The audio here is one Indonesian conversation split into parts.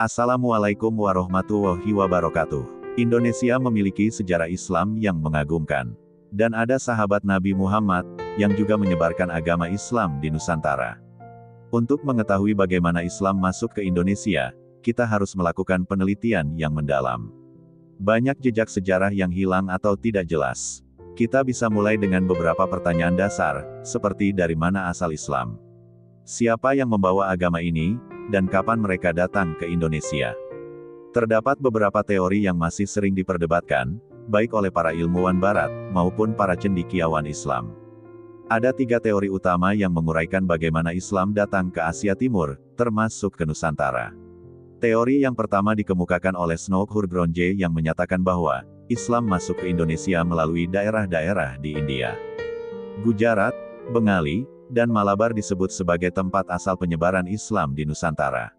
Assalamualaikum warahmatullahi wabarakatuh. Indonesia memiliki sejarah Islam yang mengagumkan. Dan ada sahabat Nabi Muhammad, yang juga menyebarkan agama Islam di Nusantara. Untuk mengetahui bagaimana Islam masuk ke Indonesia, kita harus melakukan penelitian yang mendalam. Banyak jejak sejarah yang hilang atau tidak jelas. Kita bisa mulai dengan beberapa pertanyaan dasar, seperti dari mana asal Islam? Siapa yang membawa agama ini? Dan kapan mereka datang ke Indonesia? Terdapat beberapa teori yang masih sering diperdebatkan, baik oleh para ilmuwan Barat, maupun para cendekiawan Islam. Ada 3 teori utama yang menguraikan bagaimana Islam datang ke Asia Timur, termasuk ke Nusantara. Teori yang pertama dikemukakan oleh Snook Hurgronje yang menyatakan bahwa Islam masuk ke Indonesia melalui daerah-daerah di India. Gujarat, Bengali, dan Malabar disebut sebagai tempat asal penyebaran Islam di Nusantara.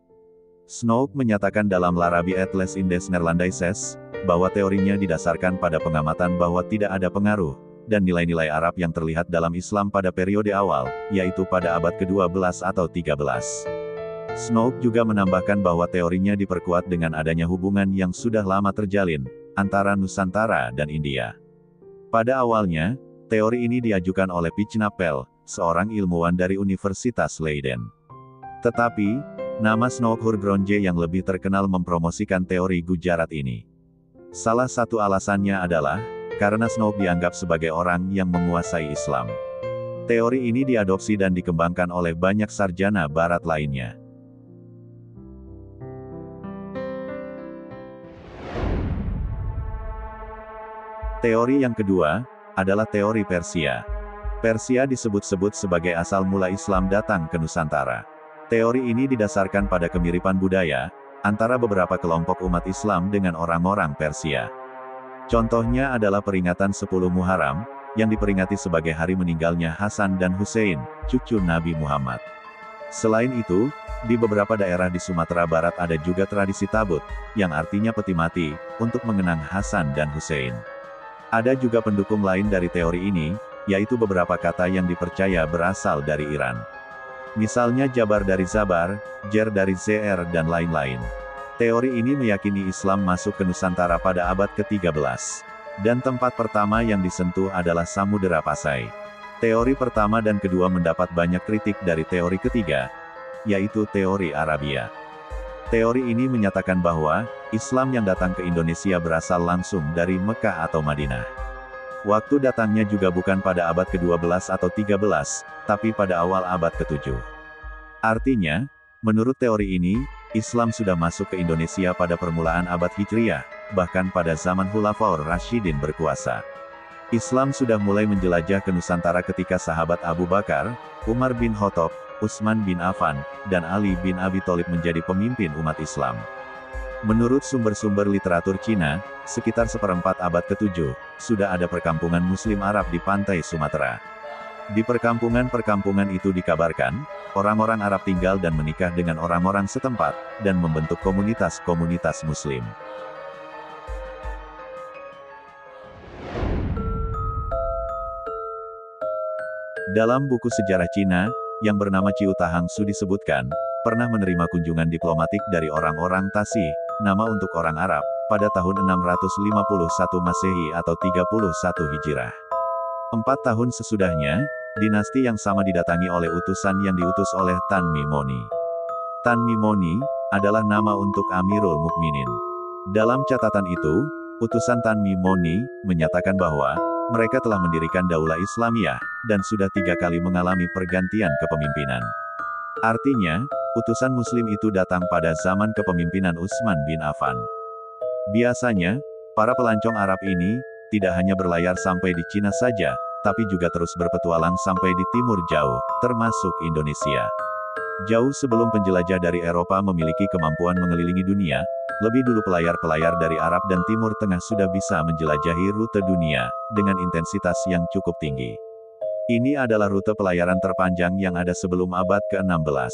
Snook menyatakan dalam L'Arabie et les Indes Néerlandaises, bahwa teorinya didasarkan pada pengamatan bahwa tidak ada pengaruh, dan nilai-nilai Arab yang terlihat dalam Islam pada periode awal, yaitu pada abad ke-12 atau 13. Snook juga menambahkan bahwa teorinya diperkuat dengan adanya hubungan yang sudah lama terjalin, antara Nusantara dan India. Pada awalnya, teori ini diajukan oleh Piet Napel, seorang ilmuwan dari Universitas Leiden. Tetapi, nama Snook Hurgronje yang lebih terkenal mempromosikan teori Gujarat ini. Salah satu alasannya adalah, karena Snook dianggap sebagai orang yang menguasai Islam. Teori ini diadopsi dan dikembangkan oleh banyak sarjana Barat lainnya. Teori yang kedua, adalah teori Persia. Persia disebut-sebut sebagai asal mula Islam datang ke Nusantara. Teori ini didasarkan pada kemiripan budaya, antara beberapa kelompok umat Islam dengan orang-orang Persia. Contohnya adalah peringatan 10 Muharram, yang diperingati sebagai hari meninggalnya Hasan dan Hussein, cucu Nabi Muhammad. Selain itu, di beberapa daerah di Sumatera Barat ada juga tradisi tabut, yang artinya peti mati, untuk mengenang Hasan dan Hussein. Ada juga pendukung lain dari teori ini, yaitu beberapa kata yang dipercaya berasal dari Iran. Misalnya Jabar dari Zabar, Jer dari Zr dan lain-lain. Teori ini meyakini Islam masuk ke Nusantara pada abad ke-13. Dan tempat pertama yang disentuh adalah Samudera Pasai. Teori pertama dan kedua mendapat banyak kritik dari teori ketiga, yaitu teori Arabia. Teori ini menyatakan bahwa Islam yang datang ke Indonesia berasal langsung dari Mekah atau Madinah. Waktu datangnya juga bukan pada abad ke-12 atau 13, tapi pada awal abad ke-7. Artinya, menurut teori ini, Islam sudah masuk ke Indonesia pada permulaan abad Hijriyah, bahkan pada zaman Khulafaur Rasyidin berkuasa. Islam sudah mulai menjelajah ke Nusantara ketika sahabat Abu Bakar, Umar bin Khattab, Utsman bin Affan, dan Ali bin Abi Thalib menjadi pemimpin umat Islam. Menurut sumber-sumber literatur Cina, sekitar seperempat abad ke-7, sudah ada perkampungan Muslim Arab di pantai Sumatera. Di perkampungan-perkampungan itu dikabarkan, orang-orang Arab tinggal dan menikah dengan orang-orang setempat, dan membentuk komunitas-komunitas Muslim. Dalam buku sejarah Cina, yang bernama Ciu Tahang Su disebutkan, pernah menerima kunjungan diplomatik dari orang-orang Tasih, nama untuk orang Arab, pada tahun 651 Masehi atau 31 Hijrah. 4 tahun sesudahnya, dinasti yang sama didatangi oleh utusan yang diutus oleh Tan Mimoni. Tan Mimoni adalah nama untuk Amirul Mukminin. Dalam catatan itu, utusan Tan Mimoni menyatakan bahwa mereka telah mendirikan Daulah Islamiyah, dan sudah 3 kali mengalami pergantian kepemimpinan. Artinya, utusan Muslim itu datang pada zaman kepemimpinan Utsman bin Affan. Biasanya, para pelancong Arab ini, tidak hanya berlayar sampai di Cina saja, tapi juga terus berpetualang sampai di timur jauh, termasuk Indonesia. Jauh sebelum penjelajah dari Eropa memiliki kemampuan mengelilingi dunia, lebih dulu pelayar-pelayar dari Arab dan Timur Tengah sudah bisa menjelajahi rute dunia, dengan intensitas yang cukup tinggi. Ini adalah rute pelayaran terpanjang yang ada sebelum abad ke-16.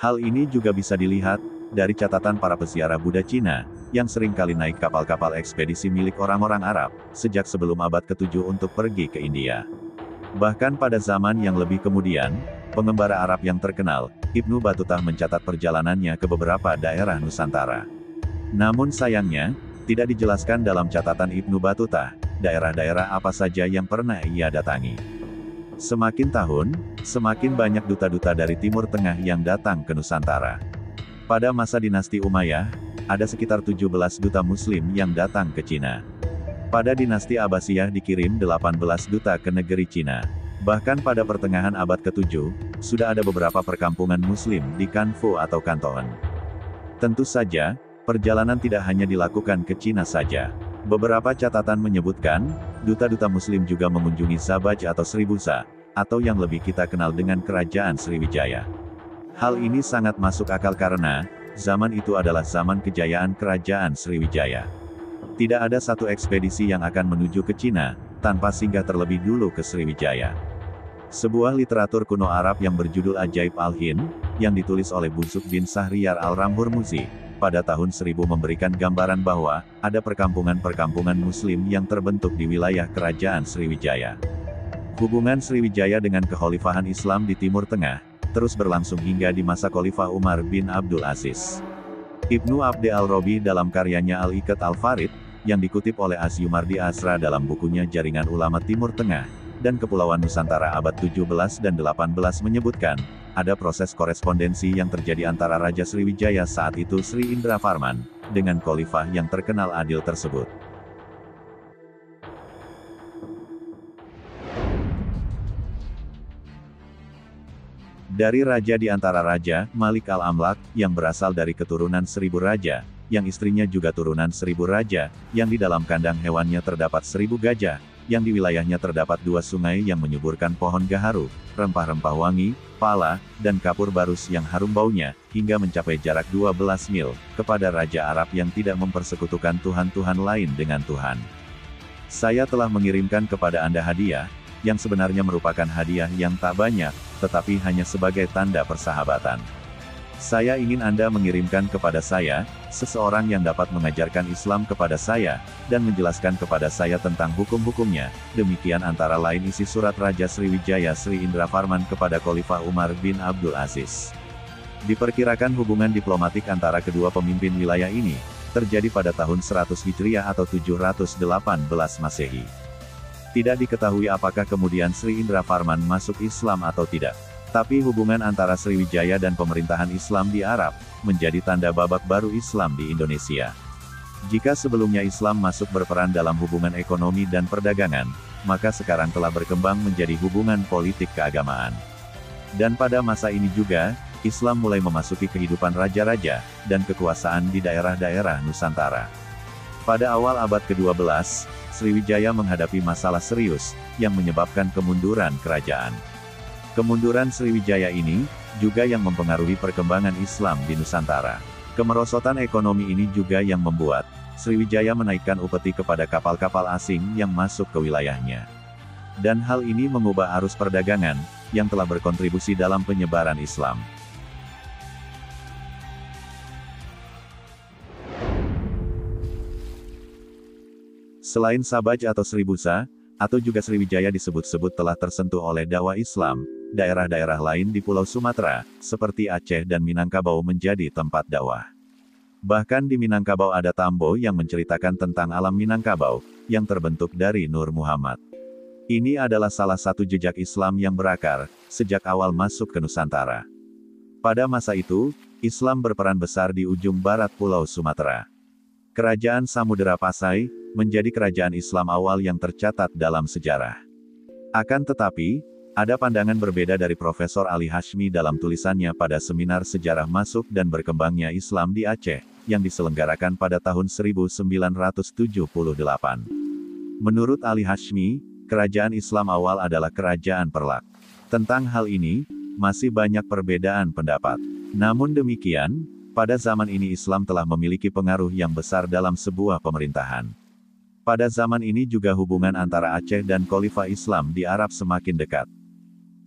Hal ini juga bisa dilihat dari catatan para peziarah Buddha Cina, yang sering kali naik kapal-kapal ekspedisi milik orang-orang Arab, sejak sebelum abad ke-7 untuk pergi ke India. Bahkan pada zaman yang lebih kemudian, pengembara Arab yang terkenal, Ibnu Battuta mencatat perjalanannya ke beberapa daerah Nusantara. Namun sayangnya, tidak dijelaskan dalam catatan Ibnu Battuta, daerah-daerah apa saja yang pernah ia datangi. Semakin tahun, semakin banyak duta-duta dari Timur Tengah yang datang ke Nusantara. Pada masa dinasti Umayyah, ada sekitar 17 duta Muslim yang datang ke Cina. Pada dinasti Abbasiyah dikirim 18 duta ke negeri Cina. Bahkan pada pertengahan abad ke-7, sudah ada beberapa perkampungan Muslim di Kanfu atau Kanton. Tentu saja, perjalanan tidak hanya dilakukan ke Cina saja. Beberapa catatan menyebutkan, duta-duta Muslim juga mengunjungi Zabaj atau Sribusa, atau yang lebih kita kenal dengan Kerajaan Sriwijaya. Hal ini sangat masuk akal karena, zaman itu adalah zaman kejayaan Kerajaan Sriwijaya. Tidak ada satu ekspedisi yang akan menuju ke Cina, tanpa singgah terlebih dulu ke Sriwijaya. Sebuah literatur kuno Arab yang berjudul Ajaib Al-Hind, yang ditulis oleh Busuk bin Sahriyar Al-Ramhurmuzi, pada tahun 1000 memberikan gambaran bahwa, ada perkampungan-perkampungan Muslim yang terbentuk di wilayah Kerajaan Sriwijaya. Hubungan Sriwijaya dengan kekhalifahan Islam di Timur Tengah, terus berlangsung hingga di masa Khalifah Umar bin Abdul Aziz. Ibnu Abd al-Robi dalam karyanya Al-Iqat Al-Farid, yang dikutip oleh Asyumardi Asra dalam bukunya Jaringan Ulama Timur Tengah, dan Kepulauan Nusantara abad 17 dan 18 menyebutkan, ada proses korespondensi yang terjadi antara Raja Sriwijaya saat itu Sri Indrafarman, dengan khalifah yang terkenal adil tersebut. Dari raja di antara raja, Malik al-Amlak, yang berasal dari keturunan 1000 raja, yang istrinya juga turunan 1000 raja, yang di dalam kandang hewannya terdapat 1000 gajah, yang di wilayahnya terdapat 2 sungai yang menyuburkan pohon gaharu, rempah-rempah wangi, pala, dan kapur barus yang harum baunya, hingga mencapai jarak 12 mil, kepada Raja Arab yang tidak mempersekutukan Tuhan-Tuhan lain dengan Tuhan. Saya telah mengirimkan kepada Anda hadiah, yang sebenarnya merupakan hadiah yang tak banyak, tetapi hanya sebagai tanda persahabatan. Saya ingin Anda mengirimkan kepada saya, seseorang yang dapat mengajarkan Islam kepada saya, dan menjelaskan kepada saya tentang hukum-hukumnya. Demikian antara lain isi surat Raja Sriwijaya Sri Indrafarman kepada Khalifah Umar bin Abdul Aziz. Diperkirakan hubungan diplomatik antara kedua pemimpin wilayah ini, terjadi pada tahun 100 Hijriah atau 718 Masehi. Tidak diketahui apakah kemudian Sri Indrafarman masuk Islam atau tidak. Tapi hubungan antara Sriwijaya dan pemerintahan Islam di Arab, menjadi tanda babak baru Islam di Indonesia. Jika sebelumnya Islam masuk berperan dalam hubungan ekonomi dan perdagangan, maka sekarang telah berkembang menjadi hubungan politik keagamaan. Dan pada masa ini juga, Islam mulai memasuki kehidupan raja-raja, dan kekuasaan di daerah-daerah Nusantara. Pada awal abad ke-12, Sriwijaya menghadapi masalah serius, yang menyebabkan kemunduran kerajaan. Kemunduran Sriwijaya ini, juga yang mempengaruhi perkembangan Islam di Nusantara. Kemerosotan ekonomi ini juga yang membuat, Sriwijaya menaikkan upeti kepada kapal-kapal asing yang masuk ke wilayahnya. Dan hal ini mengubah arus perdagangan, yang telah berkontribusi dalam penyebaran Islam. Selain Sabaj atau Sribusa, atau juga Sriwijaya disebut-sebut telah tersentuh oleh dakwah Islam, daerah-daerah lain di Pulau Sumatera, seperti Aceh dan Minangkabau menjadi tempat dakwah. Bahkan di Minangkabau ada Tambo yang menceritakan tentang alam Minangkabau, yang terbentuk dari Nur Muhammad. Ini adalah salah satu jejak Islam yang berakar, sejak awal masuk ke Nusantara. Pada masa itu, Islam berperan besar di ujung barat Pulau Sumatera. Kerajaan Samudera Pasai, menjadi kerajaan Islam awal yang tercatat dalam sejarah. Akan tetapi, ada pandangan berbeda dari Profesor Ali Hashmi dalam tulisannya pada seminar sejarah masuk dan berkembangnya Islam di Aceh, yang diselenggarakan pada tahun 1978. Menurut Ali Hashmi, kerajaan Islam awal adalah kerajaan Perlak. Tentang hal ini, masih banyak perbedaan pendapat. Namun demikian, pada zaman ini Islam telah memiliki pengaruh yang besar dalam sebuah pemerintahan. Pada zaman ini juga hubungan antara Aceh dan Khalifah Islam di Arab semakin dekat.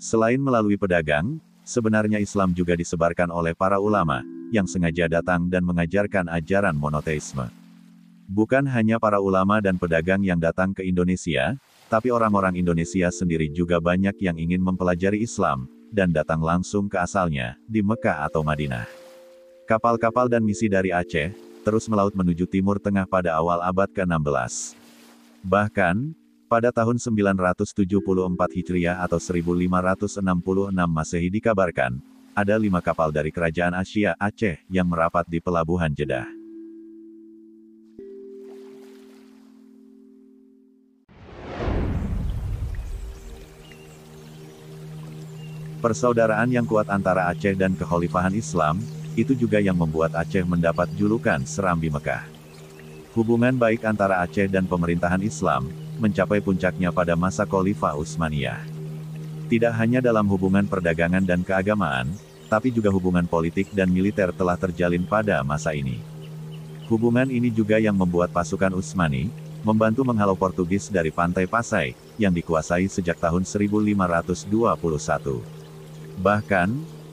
Selain melalui pedagang, sebenarnya Islam juga disebarkan oleh para ulama, yang sengaja datang dan mengajarkan ajaran monoteisme. Bukan hanya para ulama dan pedagang yang datang ke Indonesia, tapi orang-orang Indonesia sendiri juga banyak yang ingin mempelajari Islam, dan datang langsung ke asalnya, di Mekah atau Madinah. Kapal-kapal dan misi dari Aceh, terus melaut menuju Timur Tengah pada awal abad ke-16. Bahkan, pada tahun 974 Hijriah atau 1566 Masehi dikabarkan, ada 5 kapal dari Kerajaan Asia Aceh yang merapat di Pelabuhan Jeddah. Persaudaraan yang kuat antara Aceh dan Kekhalifahan Islam, itu juga yang membuat Aceh mendapat julukan Serambi Mekah. Hubungan baik antara Aceh dan pemerintahan Islam, mencapai puncaknya pada masa Khalifah Utsmaniyah. Tidak hanya dalam hubungan perdagangan dan keagamaan, tapi juga hubungan politik dan militer telah terjalin pada masa ini. Hubungan ini juga yang membuat pasukan Utsmani, membantu menghalau Portugis dari pantai Pasai, yang dikuasai sejak tahun 1521. Bahkan,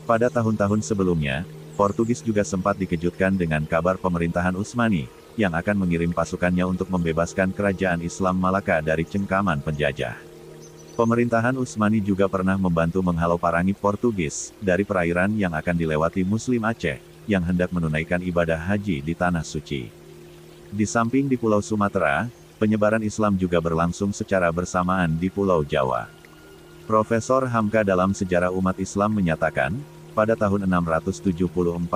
pada tahun-tahun sebelumnya, Portugis juga sempat dikejutkan dengan kabar pemerintahan Utsmani, yang akan mengirim pasukannya untuk membebaskan kerajaan Islam Malaka dari cengkaman penjajah. Pemerintahan Utsmani juga pernah membantu menghalau parangi Portugis, dari perairan yang akan dilewati Muslim Aceh, yang hendak menunaikan ibadah haji di Tanah Suci. Di samping di Pulau Sumatera, penyebaran Islam juga berlangsung secara bersamaan di Pulau Jawa. Profesor Hamka dalam Sejarah Umat Islam menyatakan, pada tahun 674–675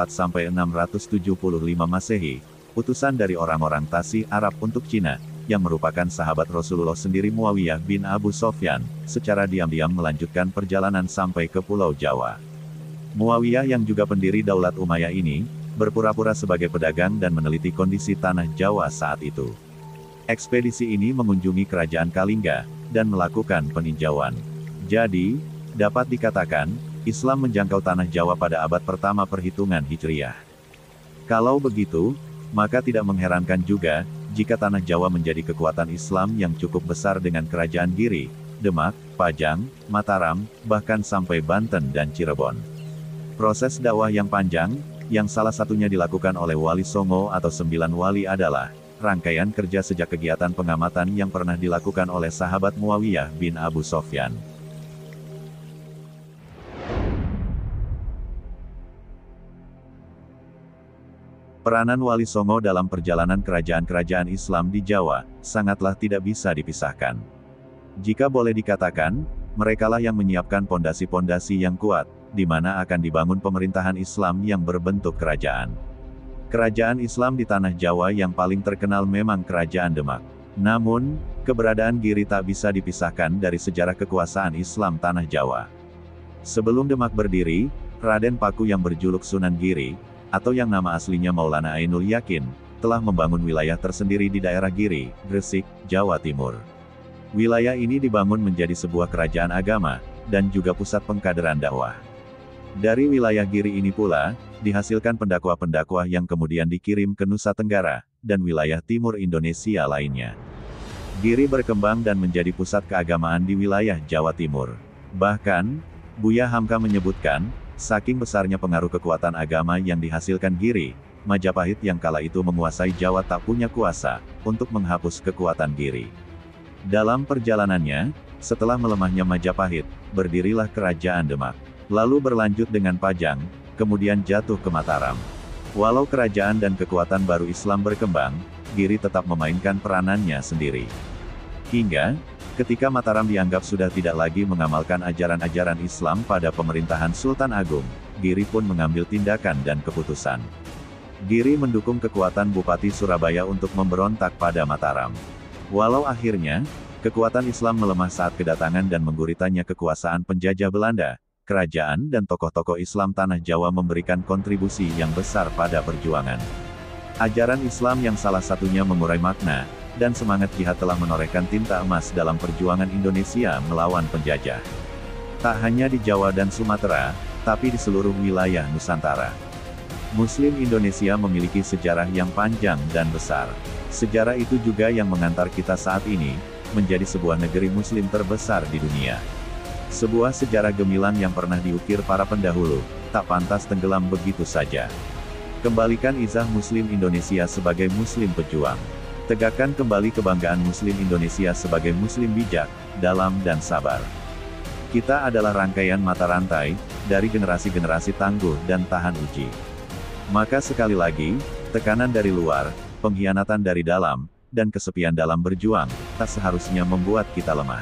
Masehi, utusan dari orang-orang Tasih Arab untuk Cina, yang merupakan sahabat Rasulullah sendiri Muawiyah bin Abu Sofyan, secara diam-diam melanjutkan perjalanan sampai ke Pulau Jawa. Muawiyah yang juga pendiri Daulat Umayyah ini, berpura-pura sebagai pedagang dan meneliti kondisi tanah Jawa saat itu. Ekspedisi ini mengunjungi kerajaan Kalingga, dan melakukan peninjauan. Jadi, dapat dikatakan, Islam menjangkau tanah Jawa pada abad pertama perhitungan Hijriah. Kalau begitu, maka tidak mengherankan juga, jika tanah Jawa menjadi kekuatan Islam yang cukup besar dengan kerajaan Giri, Demak, Pajang, Mataram, bahkan sampai Banten dan Cirebon. Proses dakwah yang panjang, yang salah satunya dilakukan oleh Wali Songo atau 9 wali adalah, rangkaian kerja sejak kegiatan pengamatan yang pernah dilakukan oleh sahabat Muawiyah bin Abu Sofyan. Peranan Wali Songo dalam perjalanan kerajaan-kerajaan Islam di Jawa, sangatlah tidak bisa dipisahkan. Jika boleh dikatakan, merekalah yang menyiapkan pondasi-pondasi yang kuat, di mana akan dibangun pemerintahan Islam yang berbentuk kerajaan. Kerajaan Islam di tanah Jawa yang paling terkenal memang Kerajaan Demak. Namun, keberadaan Giri tak bisa dipisahkan dari sejarah kekuasaan Islam tanah Jawa. Sebelum Demak berdiri, Raden Paku yang berjuluk Sunan Giri, atau yang nama aslinya Maulana Ainul Yakin, telah membangun wilayah tersendiri di daerah Giri, Gresik, Jawa Timur. Wilayah ini dibangun menjadi sebuah kerajaan agama, dan juga pusat pengkaderan dakwah. Dari wilayah Giri ini pula, dihasilkan pendakwah-pendakwah yang kemudian dikirim ke Nusa Tenggara, dan wilayah timur Indonesia lainnya. Giri berkembang dan menjadi pusat keagamaan di wilayah Jawa Timur. Bahkan, Buya Hamka menyebutkan, saking besarnya pengaruh kekuatan agama yang dihasilkan Giri, Majapahit yang kala itu menguasai Jawa tak punya kuasa untuk menghapus kekuatan Giri. Dalam perjalanannya, setelah melemahnya Majapahit, berdirilah Kerajaan Demak. Lalu berlanjut dengan Pajang, kemudian jatuh ke Mataram. Walau kerajaan dan kekuatan baru Islam berkembang, Giri tetap memainkan peranannya sendiri. Hingga, ketika Mataram dianggap sudah tidak lagi mengamalkan ajaran-ajaran Islam pada pemerintahan Sultan Agung, Giri pun mengambil tindakan dan keputusan. Giri mendukung kekuatan Bupati Surabaya untuk memberontak pada Mataram. Walau akhirnya, kekuatan Islam melemah saat kedatangan dan mengguritanya kekuasaan penjajah Belanda, kerajaan dan tokoh-tokoh Islam tanah Jawa memberikan kontribusi yang besar pada perjuangan. Ajaran Islam yang salah satunya mengurai makna, dan semangat jihad telah menorehkan tinta emas dalam perjuangan Indonesia melawan penjajah. Tak hanya di Jawa dan Sumatera, tapi di seluruh wilayah Nusantara. Muslim Indonesia memiliki sejarah yang panjang dan besar. Sejarah itu juga yang mengantar kita saat ini, menjadi sebuah negeri Muslim terbesar di dunia. Sebuah sejarah gemilang yang pernah diukir para pendahulu, tak pantas tenggelam begitu saja. Kembalikan izah Muslim Indonesia sebagai Muslim pejuang. Tegakkan kembali kebanggaan Muslim Indonesia sebagai Muslim bijak, dalam dan sabar. Kita adalah rangkaian mata rantai, dari generasi-generasi tangguh dan tahan uji. Maka sekali lagi, tekanan dari luar, pengkhianatan dari dalam, dan kesepian dalam berjuang, tak seharusnya membuat kita lemah.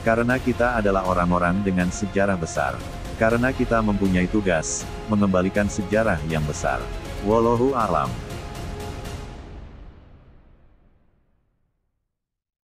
Karena kita adalah orang-orang dengan sejarah besar. Karena kita mempunyai tugas, mengembalikan sejarah yang besar. Wallahu a'lam.